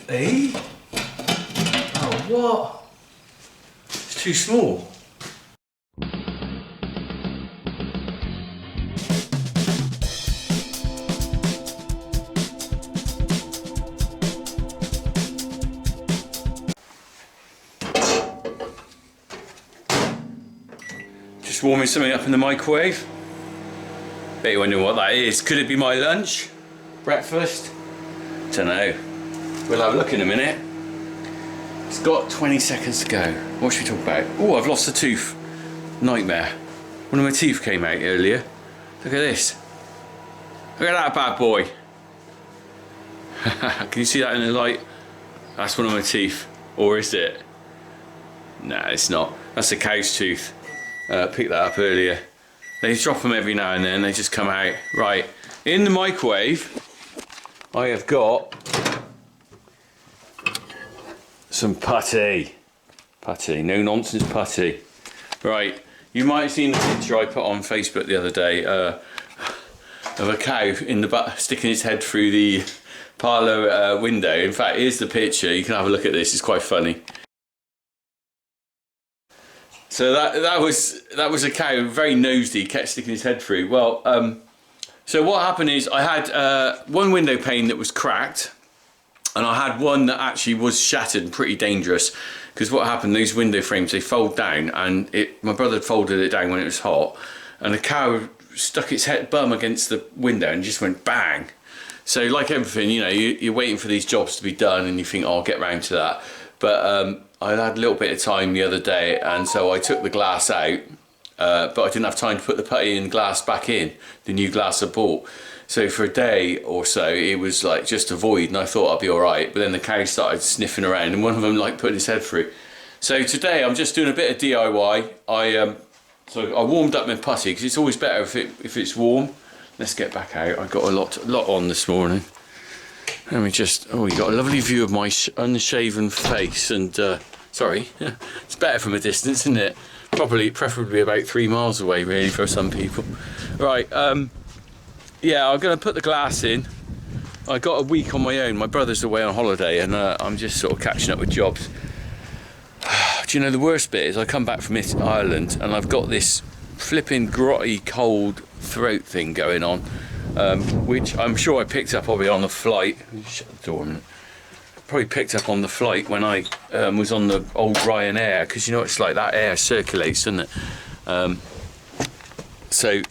Eh? Oh, what? It's too small. Just warming something up in the microwave. Bet you're wondering what that is. Could it be my lunch? Breakfast? Don't know. We'll have a look in a minute. It's got 20 seconds to go. What should we talk about? Oh, I've lost a tooth. Nightmare. One of my teeth came out earlier. Look at this. Look at that bad boy. Can you see that in the light? That's one of my teeth. Or is it? Nah, it's not. That's a cow's tooth. Picked that up earlier. They drop them every now and then, they just come out. Right, in the microwave, I have got some putty. Putty, no nonsense putty. Right, you might have seen the picture I put on Facebook the other day of a cow in the sticking its head through the parlour window. In fact, here's the picture, you can have a look at this, it's quite funny. So that was a cow, very nosy, kept sticking his head through. Well, so what happened is I had one window pane that was cracked, and I had one that actually was shattered and pretty dangerous. Because what happened, those window frames, they fold down, and my brother had folded it down when it was hot, and the cow stuck its bum against the window and just went bang. So like everything, you know, you're waiting for these jobs to be done, and you think, oh, I'll get round to that. But I had a little bit of time the other day, and so I took the glass out, but I didn't have time to put the putty and glass back in, the new glass I bought. So for a day or so, it was like just a void, and I thought I'd be all right. But then the cow started sniffing around, and one of them like putting his head through. So today I'm just doing a bit of DIY. So I warmed up my putty because it's always better if it's warm. Let's get back out. I got a lot on this morning. Let me just, oh, you got a lovely view of my unshaven face, and sorry, it's better from a distance, isn't it? Preferably about 3 miles away, really, for some people. Right, yeah, I'm going to put the glass in. I got a week on my own. My brother's away on holiday, and I'm just sort of catching up with jobs. Do you know the worst bit is I come back from Ireland, and I've got this flipping grotty cold throat thing going on. Which I'm sure I picked up probably on the flight. Shut the door a minute. Probably picked up on the flight when I was on the old Ryanair, because you know it's like that air circulates, doesn't it? So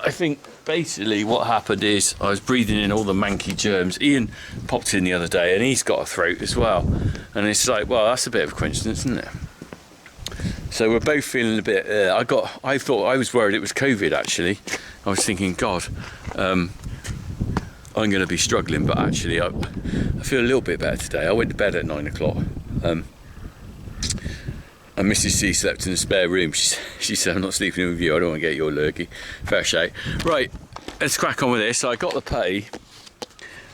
I think basically what happened is I was breathing in all the manky germs. Ian popped in the other day, and he's got a throat as well, and it's like, well, that's a bit of a coincidence, isn't it? So we're both feeling a bit. I thought I was worried it was COVID. Actually, I was thinking, God, I'm going to be struggling. But actually, I feel a little bit better today. I went to bed at 9 o'clock, and Mrs. C slept in the spare room. She said, "I'm not sleeping with you. I don't want to get your lurgy." Fair shake. Right, let's crack on with this. So I got the putty.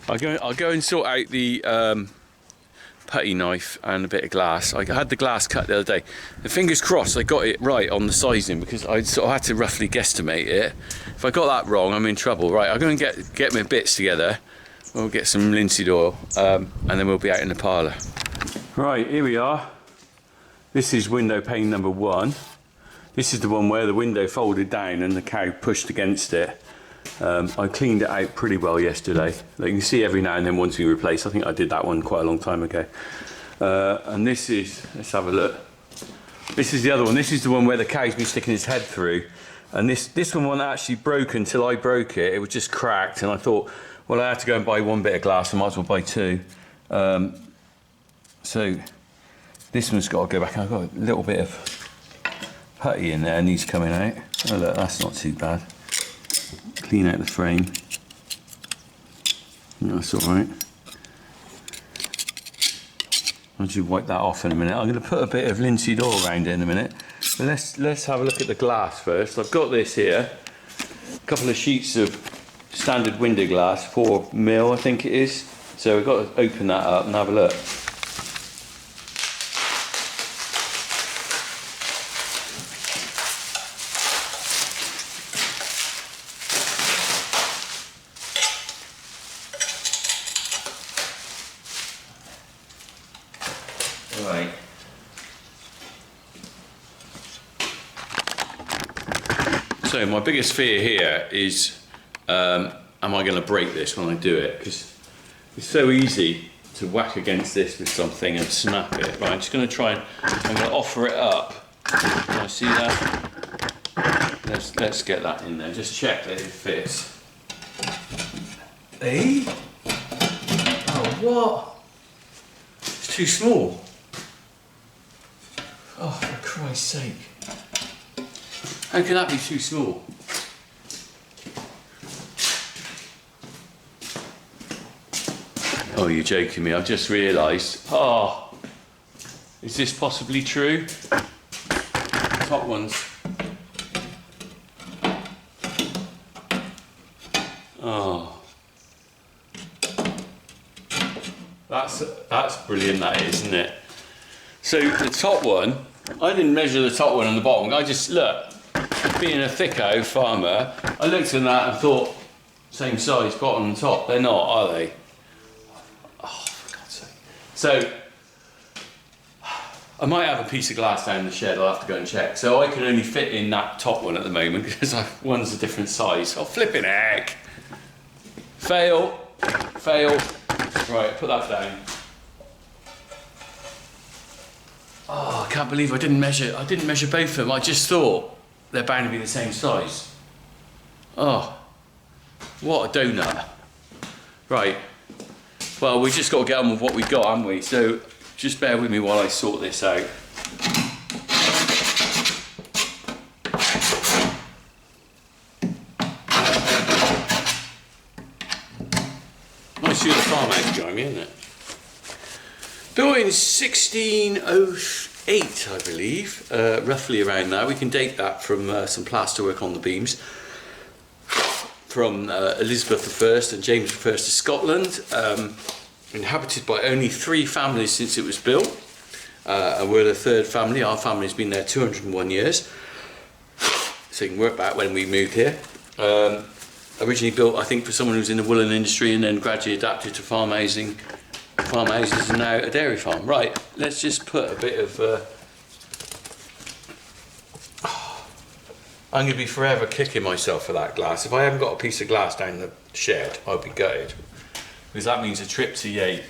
I'll go and sort out the putty knife and a bit of glass. I had the glass cut the other day. And fingers crossed I got it right on the sizing, because I sort of had to roughly guesstimate it. If I got that wrong, I'm in trouble. Right, I'm going to get my bits together. We'll get some linseed oil, and then we'll be out in the parlour. Right, here we are. This is window pane number 1. This is the one where the window folded down and the cow pushed against it. I cleaned it out pretty well yesterday. Like you can see every now and then wanting to replace. I think I did that one quite a long time ago. And this is, let's have a look. This is the other one. This is the one where the cow's been sticking his head through. And this one wasn't actually broken until I broke it. It was just cracked, and I thought, well, I had to go and buy one bit of glass, I might as well buy 2. So this one's got to go back. I've got a little bit of putty in there, and he's coming out. Oh look, that's not too bad. Clean out the frame. That's all right. I'll just wipe that off in a minute. I'm going to put a bit of linseed oil around it in a minute. But let's have a look at the glass first. I've got this here. A couple of sheets of standard window glass, 4mm I think it is. So we've got to open that up and have a look. Right. So my biggest fear here is, am I going to break this when I do it? Because it's so easy to whack against this with something and snap it. Right, I'm just going to try and, I'm going to offer it up. Can I see that? Let's get that in there. Just check that it fits. Eh? Oh, what? It's too small. Oh, for Christ's sake. How can that be too small? Oh, you're joking me. I've just realised. Oh, is this possibly true? Top ones. Oh, that's brilliant. That is, isn't it? So the top one, I didn't measure the top one and the bottom. I just look. Being a thicko farmer, I looked at that and thought, same size, bottom and top. They're not, are they? Oh, for God's sake. So, I might have a piece of glass down in the shed, I'll have to go and check. So I can only fit in that top one at the moment because one's a different size. Oh, flipping heck. Fail, fail. Right, put that down. Oh, I can't believe I didn't measure both of them. I just thought they're bound to be the same size. Oh, what a donut. Right, well, we just got to get on with what we've got, haven't we? So just bear with me while I sort this out. Nice to see the farmhouse behind me, isn't it? Built in 1608, I believe, roughly around now. We can date that from some plasterwork on the beams from Elizabeth I and James I of Scotland. Inhabited by only 3 families since it was built, and we're the 3rd family. Our family's been there 201 years, so you can work back when we moved here. Originally built, I think, for someone who's in the woolen industry and then gradually adapted to farmhouses and now a dairy farm. Right, let's just put a bit of I'm going to be forever kicking myself for that glass. If I haven't got a piece of glass down the shed, I'll be gutted, because that means a trip to Yate.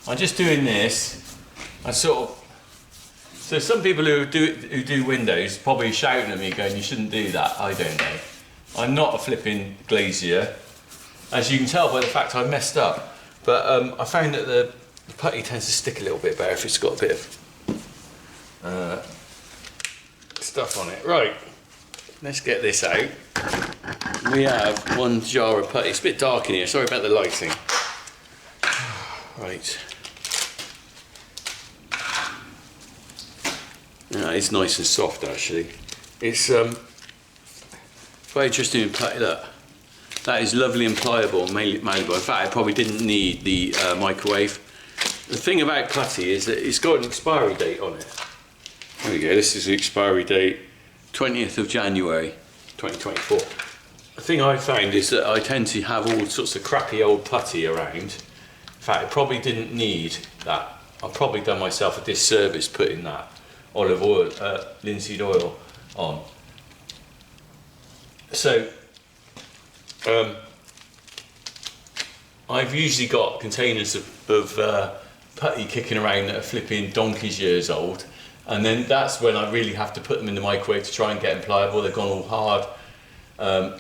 I'm just doing this. So some people who do windows probably shouting at me going, you shouldn't do that. I don't know. I'm not a flipping glazier, as you can tell by the fact I messed up. But I found that the putty tends to stick a little bit better if it's got a bit of stuff on it. Right, let's get this out. We have 1 jar of putty. It's a bit dark in here, sorry about the lighting. Right. Yeah, it's nice and soft actually. It's very interesting in putty. Look. That is lovely and pliable and malleable. In fact, it probably didn't need the microwave. The thing about putty is that it's got an expiry date on it. There we go, this is the expiry date, 20th of January 2024. The thing I found is that I tend to have all sorts of crappy old putty around. In fact, it probably didn't need that. I've probably done myself a disservice putting that olive oil, linseed oil on. So, I've usually got containers of putty kicking around that are flipping donkey's years old, and then that's when I really have to put them in the microwave to try and get them pliable. They've gone all hard.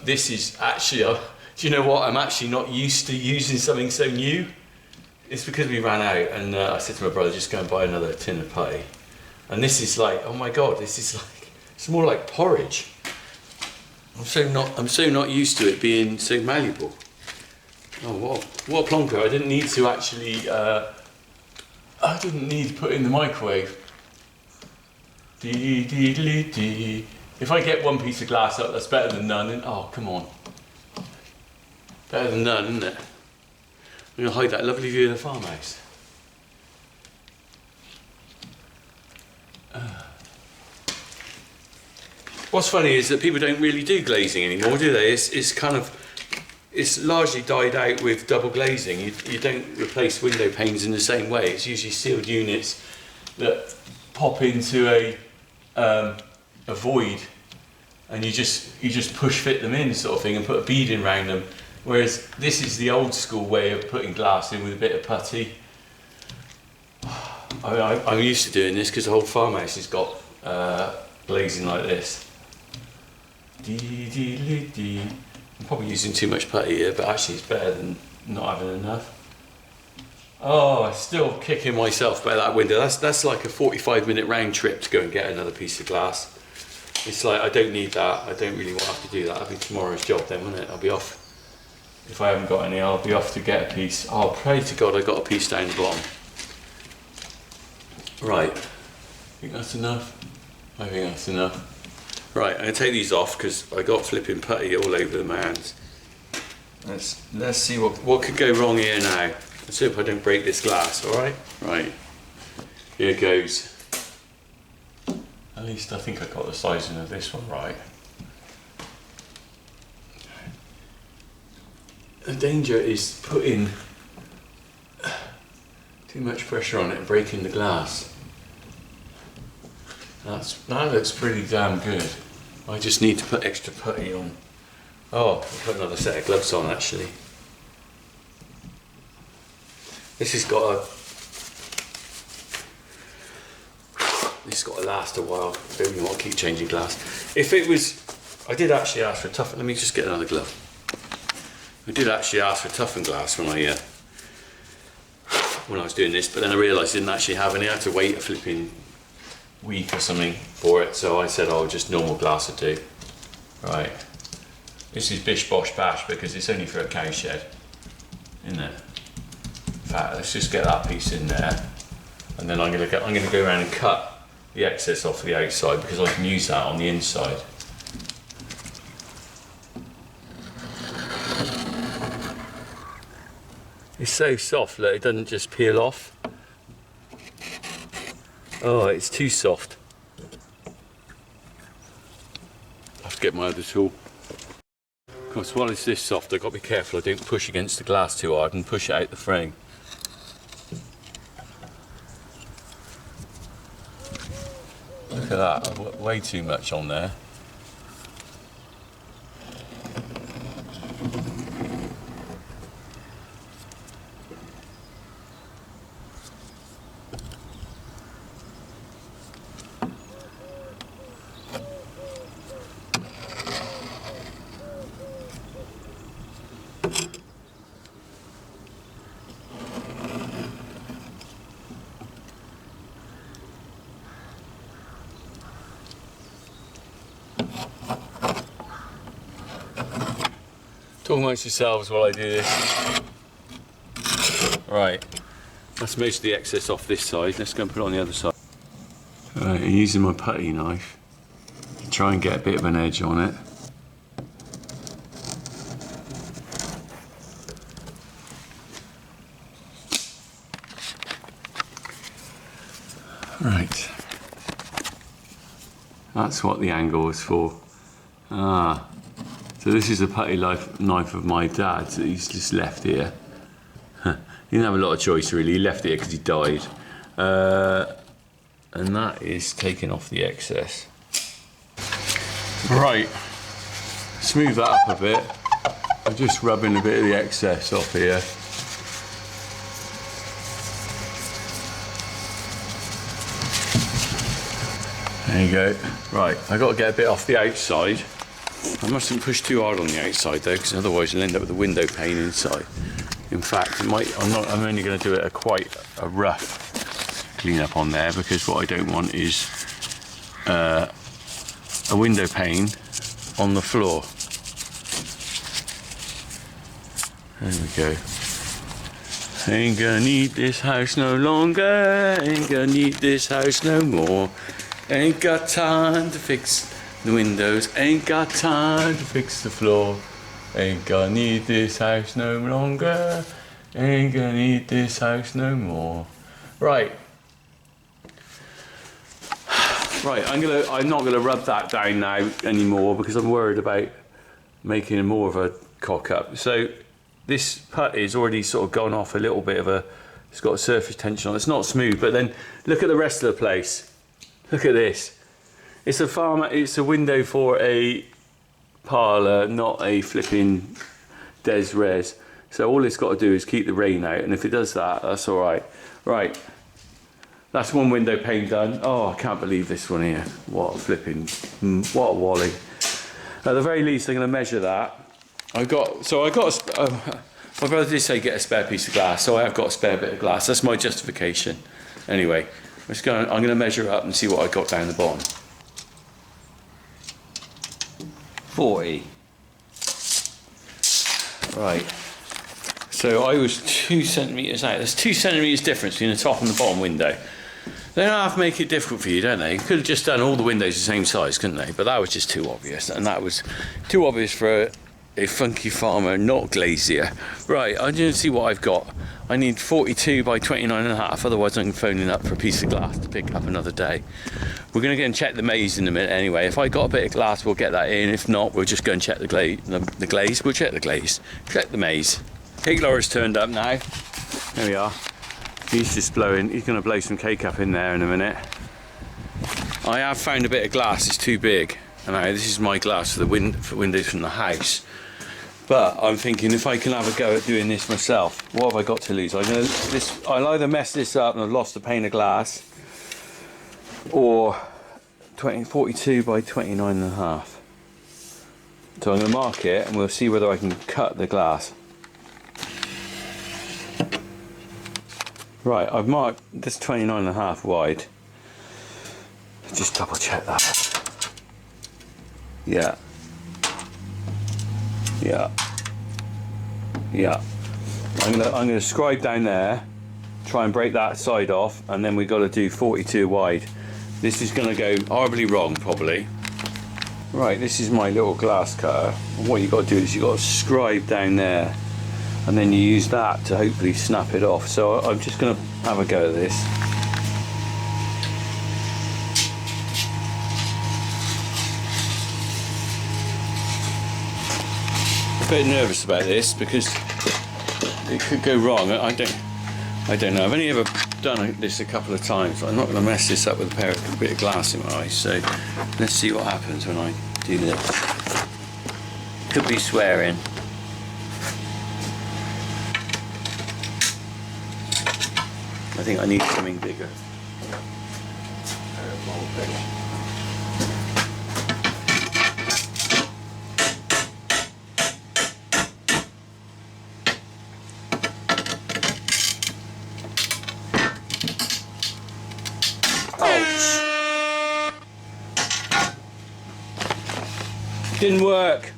This is actually, do you know what? I'm actually not used to using something so new. It's because we ran out, and I said to my brother, just go and buy another tin of putty. And this is like, oh my God, this is like, it's more like porridge. I'm so not used to it being so malleable. Oh, what a plonker. I didn't need to actually, I didn't need to put it in the microwave. If I get 1 piece of glass up, that's better than none. And, oh, come on. Better than none, isn't it? I'm going to hide that lovely view of the farmhouse. What's funny is that people don't really do glazing anymore, do they? It's largely died out with double glazing. You don't replace window panes in the same way. It's usually sealed units that pop into a void, and you just push fit them in, sort of thing, and put a bead in around them. Whereas this is the old school way of putting glass in with a bit of putty. I'm used to doing this because the whole farmhouse has got glazing like this. I'm probably using too much putty here, but actually it's better than not having enough. Oh, I'm still kicking myself by that window. That's like a 45-minute round trip to go and get another piece of glass. It's like, I don't need that. I don't really want to have to do that. That'll be tomorrow's job then, won't it? I'll be off. If I haven't got any, I'll be off to get a piece. Oh, pray to God I got a piece down the bottom. Right. Think that's enough? I think that's enough. Right, I'm going to take these off because I got flipping putty all over my hands. Let's see what could go wrong here now. Let's hope I don't break this glass, alright? Right, here goes. At least I think I got the sizing of this one right. The danger is putting too much pressure on it and breaking the glass. That looks pretty damn good. I just need to put extra putty on. Oh, I'll put another set of gloves on actually. This has got to last a while. I don't even want to keep changing glass. If it was, I did actually ask for toughen. Let me just get another glove. I did actually ask for toughened glass when I was doing this, but then I realised I didn't actually have any. I had to wait a flipping week or something for it, so I said, oh, just normal glass would do. Right, this is bish bosh bash because it's only for a cow shed, isn't it? In fact, let's just get that piece in there, and then I'm going to go around and cut the excess off the outside because I can use that on the inside. It's so soft that it doesn't just peel off. Oh, it's too soft. I have to get my other tool. Of course, while it's this soft, I've got to be careful I don't push against the glass too hard and push it out the frame. Look at that, I've got way too much on there. Talk amongst yourselves while I do this. Right, that's most of the excess off this side. Let's go and put it on the other side. Right, I'm using my putty knife to try and get a bit of an edge on it. Right, that's what the angle is for. Ah. So this is a putty knife of my dad's that he's just left here. He didn't have a lot of choice really, he left it here because he died. And that is taking off the excess. Right, smooth that up a bit. I'm just rubbing a bit of the excess off here. There you go. Right, I've got to get a bit off the outside. I mustn't push too hard on the outside though, because otherwise you'll end up with a window pane inside. In fact, I'm only going to do it quite a rough clean up on there, because what I don't want is a window pane on the floor. There we go. Ain't gonna need this house no longer, ain't gonna need this house no more. Ain't got time to fix the windows, ain't got time to fix the floor. Ain't gonna need this house no longer, ain't gonna need this house no more. Right. Right, I'm not gonna rub that down now anymore because I'm worried about making more of a cock up. So this putty is already sort of gone off a little bit of a It's got a surface tension on it. It's not smooth, but then look at the rest of the place. Look at this. It's a window for a parlour, not a flipping des res. So all it's got to do is keep the rain out, and if it does that, that's all right. Right, that's one window pane done. Oh, I can't believe this one here. What a flipping, what a wally. At the very least, I'm going to measure that. my brother did say get a spare piece of glass, so I have got a spare bit of glass. That's my justification. Anyway, I'm going to measure up and see what I got down the bottom. 40. Right. So I was 2 centimetres out. There's 2 centimetres difference between the top and the bottom window. They don't have to make it difficult for you, don't they? You could have just done all the windows the same size, couldn't they? But that was just too obvious, and that was too obvious for a funky farmer, not glazier. Right, I'm going to see what I've got. I need 42 by 29.5, otherwise I'm phoning up for a piece of glass to pick up another day. We're going to go and check the Maize in a minute anyway. If I got a bit of glass, we'll get that in. If not, we'll just go and check the glaze. We'll check the glaze. Check the Maize. Cake Laura's turned up now. There we are. He's just blowing. He's going to blow some cake up in there in a minute. I have found a bit of glass. It's too big. And this is my glass for the windows from the house. But I'm thinking if I can have a go at doing this myself, what have I got to lose? I'll either mess this up and I've lost a pane of glass, or 42 by 29.5. So I'm going to mark it and we'll see whether I can cut the glass. Right, I've marked this 29.5 wide. Just double check that. Yeah. Yeah. Yeah. I'm gonna scribe down there, try and break that side off, and then we've got to do 42 wide. This is gonna go horribly wrong, probably. Right, this is my little glass cutter. And what you got to do is you got to scribe down there, and then you use that to hopefully snap it off. So I'm just gonna have a go at this. A bit nervous about this because it could go wrong. I don't know. I've only ever done this a couple of times. I'm not going to mess this up with a bit of glass in my eye. So let's see what happens when I do this. Could be swearing. I think I need something bigger. Didn't work.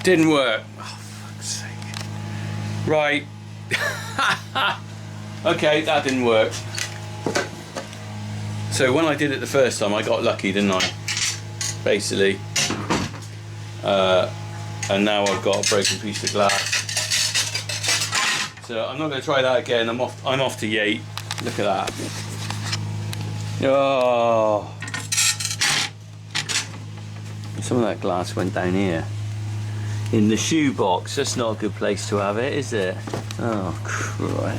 Didn't work. Oh, fuck's sake. Right. Okay, that didn't work. So when I did it the first time, I got lucky, didn't I? Basically. And now I've got a broken piece of glass. So I'm not going to try that again. I'm off to Yate. Look at that. Oh. Some of that glass went down here in the shoebox. That's not a good place to have it, is it? Oh crap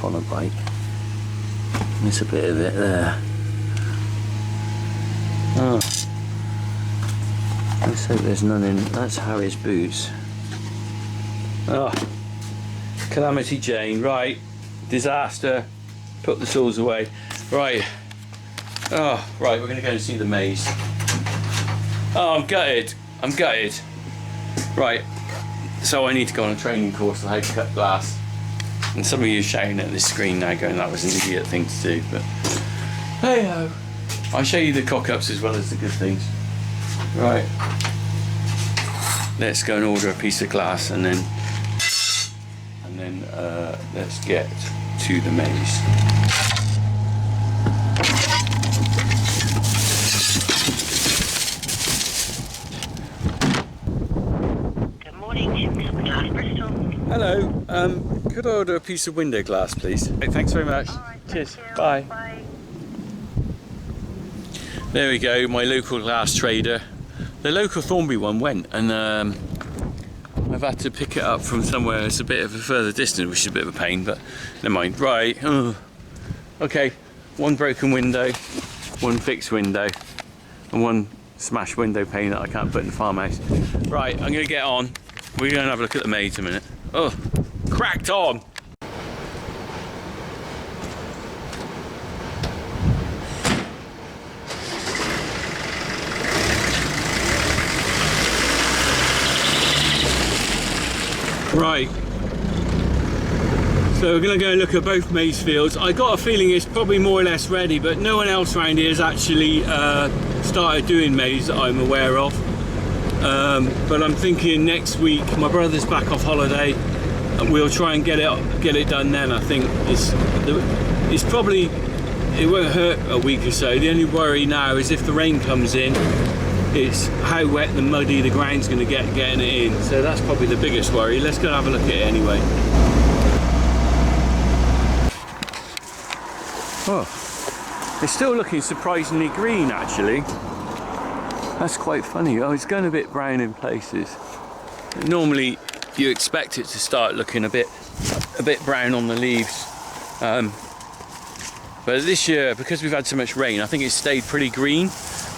on a bike. There's a bit of it there. Oh, let's hope there's none in. That's Harry's boots. Oh, Calamity Jane. Right, disaster. Put the tools away. Right. Oh, right. We're gonna go and see the Maize. Oh, I'm gutted. I'm gutted. Right, so I need to go on a training course on how to cut glass. And some of you are shouting at this screen now going that was an idiot thing to do, but hey ho. I'll show you the cock-ups as well as the good things. Right, let's go and order a piece of glass and then let's get to the Maize. Hello, could I order a piece of window glass, please? Hey, thanks very much. Right, cheers. Bye. Bye. There we go, my local glass trader. The local Thornbury one went, and I've I've had to pick it up from somewhere that's a bit of a further distance, which is a bit of a pain, but never mind. Right, okay, one broken window, one fixed window, and one smashed window pane that I can't put in the farmhouse. Right, I'm gonna get on. We're gonna have a look at the Maize in a minute. Oh, cracked on! Right, so we're going to go and look at both maize fields. I got a feeling it's probably more or less ready, but no one else around here has actually started doing maize that I'm aware of. But I'm thinking next week, my brother's back off holiday, and we'll try and get it done then. I think it's probably, it won't hurt a week or so. The only worry now is if the rain comes in, it's how wet and muddy the ground's going to get getting it in. So that's probably the biggest worry. Let's go and have a look at it anyway. Oh, it's still looking surprisingly green actually. That's quite funny. Oh, it's going a bit brown in places. Normally you expect it to start looking a bit brown on the leaves. But this year, because we've had so much rain, I think it's stayed pretty green.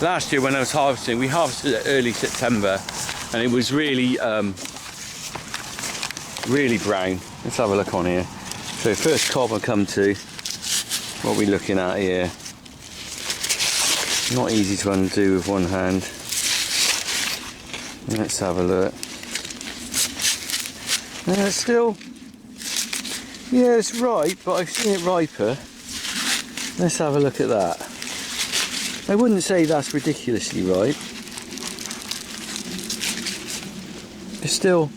Last year when I was harvesting, we harvested it early September, and it was really, really brown. Let's have a look on here. So first cob I come to, what are we looking at here? Not easy to undo with one hand. Let's have a look. It's still, yeah, it's ripe, but I've seen it riper. Let's have a look at that. I wouldn't say that's ridiculously ripe. It's still,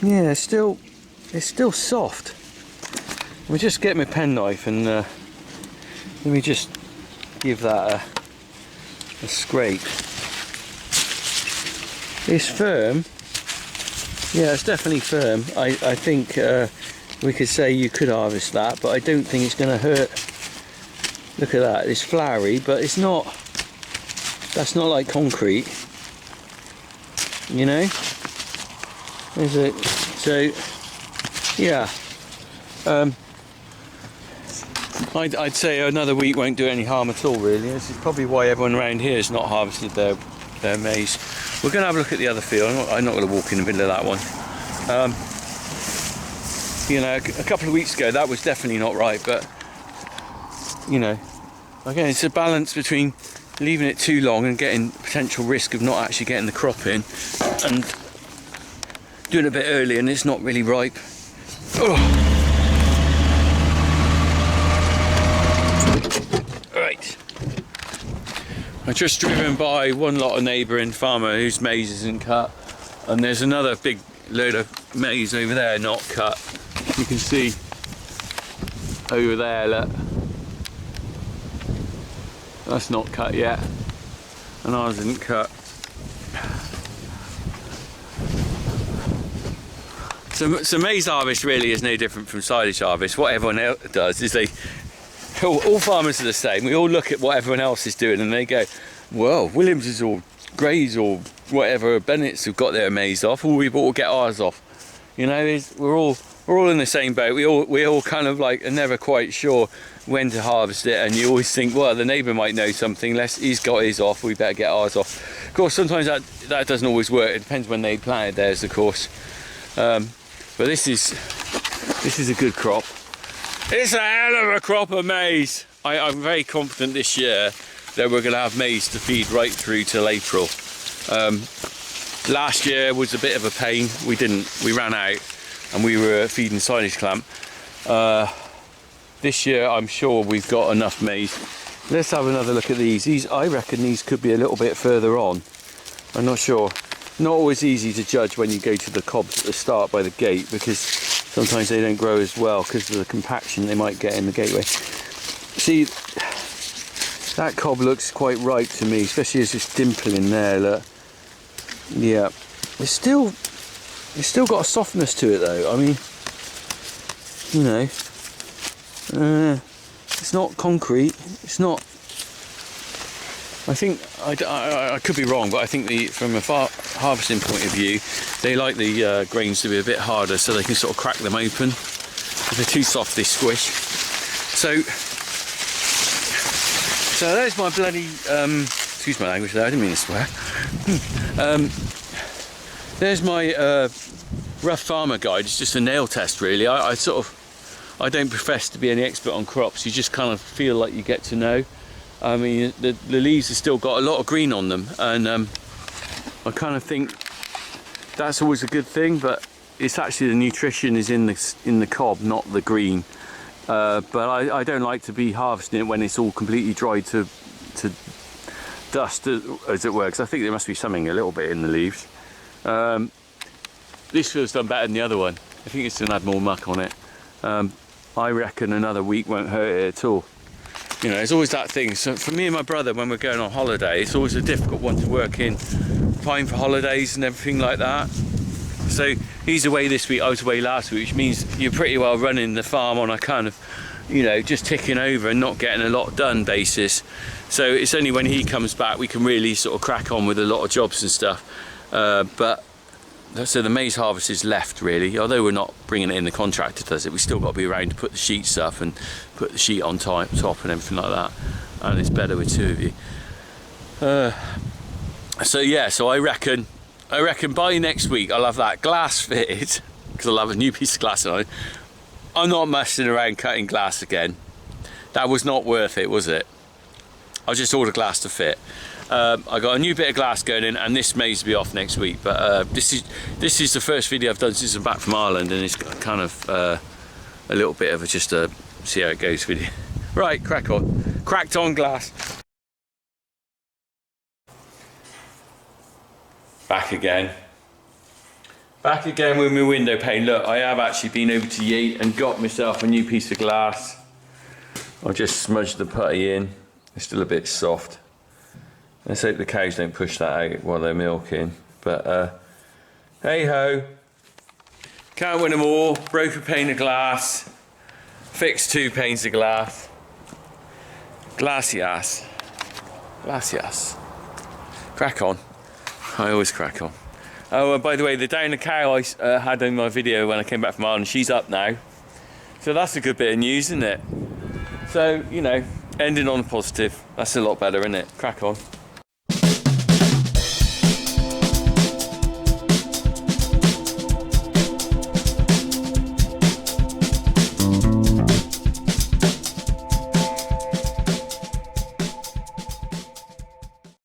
yeah, it's still soft. Let me just get my penknife and let me just give that a scrape. It's firm. Yeah, it's definitely firm. I think we could say you could harvest that, but I don't think it's going to hurt. Look at that, it's flowery, but it's not, that's not like concrete, you know, is it? So, yeah, I'd say another week won't do any harm at all, really. This is probably why everyone around here has not harvested their maize. We're going to have a look at the other field. I'm not going to walk in the middle of that one. You know, a couple of weeks ago that was definitely not right, but you know, again, it's a balance between leaving it too long and getting potential risk of not actually getting the crop in, and doing it a bit early and it's not really ripe. Oh. Right. I've just driven by one lot of neighbouring farmer whose maize isn't cut, and there's another big load of maize over there not cut. You can see over there, look. That's not cut yet, and ours isn't cut. So maize harvest really is no different from silage harvest. What everyone else does is all farmers are the same. We all look at what everyone else is doing and they go, well, Williams or Grays or whatever, Bennett's have got their maize off, or we've all get ours off. You know, we're all in the same boat. We all kind of like are never quite sure when to harvest it, and you always think, well, the neighbour might know something, he's got his off, we better get ours off. Of course, sometimes that doesn't always work. It depends when they planted theirs, of course. But this is a good crop. It's a hell of a crop of maize. I'm very confident this year that we're going to have maize to feed right through till April. Last year was a bit of a pain. We ran out and we were feeding silage clamp. This year I'm sure we've got enough maize. Let's have another look at these. I reckon these could be a little bit further on. I'm not sure. Not always easy to judge when you go to the cobs at the start by the gate, because sometimes they don't grow as well because of the compaction they might get in the gateway. See, that cob looks quite ripe to me, especially as it's dimpling there, look. Yeah, it's still got a softness to it though. I mean, you know, it's not concrete, it's not, I think, I could be wrong, but I think from a harvesting point of view, they like the grains to be a bit harder so they can sort of crack them open. If they're too soft, they squish. So there's my bloody, excuse my language there, I didn't mean to swear. There's my rough farmer guide. It's just a nail test really. I don't profess to be any expert on crops. You just kind of feel like you get to know. I mean, the leaves have still got a lot of green on them, and I kind of think that's always a good thing, but it's actually the nutrition is in the cob, not the green. But I don't like to be harvesting it when it's all completely dried to dust, as it were, because I think there must be something a little bit in the leaves. This feels done better than the other one. I think it's going to add more muck on it. I reckon another week won't hurt it at all. You know, it's always that thing. So for me and my brother, when we're going on holiday, it's always a difficult one to work in. Applying for holidays and everything like that. So he's away this week, I was away last week, which means you're pretty well running the farm on a kind of, you know, just ticking over and not getting a lot done basis. So it's only when he comes back we can really sort of crack on with a lot of jobs and stuff. But so the maize harvest is left really, although we're not bringing it in, the contractor does it. We still got to be around to put the sheets up and put the sheet on top and everything like that, and it's better with two of you. So yeah, so I reckon by next week I'll have that glass fitted, because I'll have a new piece of glass on. I'm not messing around cutting glass again. That was not worth it, was it? I'll just order glass to fit. I got a new bit of glass going in, and this maize will be off next week. But this is the first video I've done since I'm back from Ireland, and it's kind of a little bit of just a see how it goes video. Right, crack on. Cracked on glass. Back again with my window pane. Look, I have actually been over to Yeet and got myself a new piece of glass. I'll just smudge the putty in. It's still a bit soft. Let's hope the cows don't push that out while they're milking. But hey ho, can't win them all. Broke a pane of glass, fixed 2 panes of glass. Glacias. Crack on. I always crack on. Oh, and by the way, the downer cow I had in my video when I came back from Ireland, she's up now. So that's a good bit of news, isn't it? So, you know, ending on a positive. That's a lot better, isn't it? Crack on.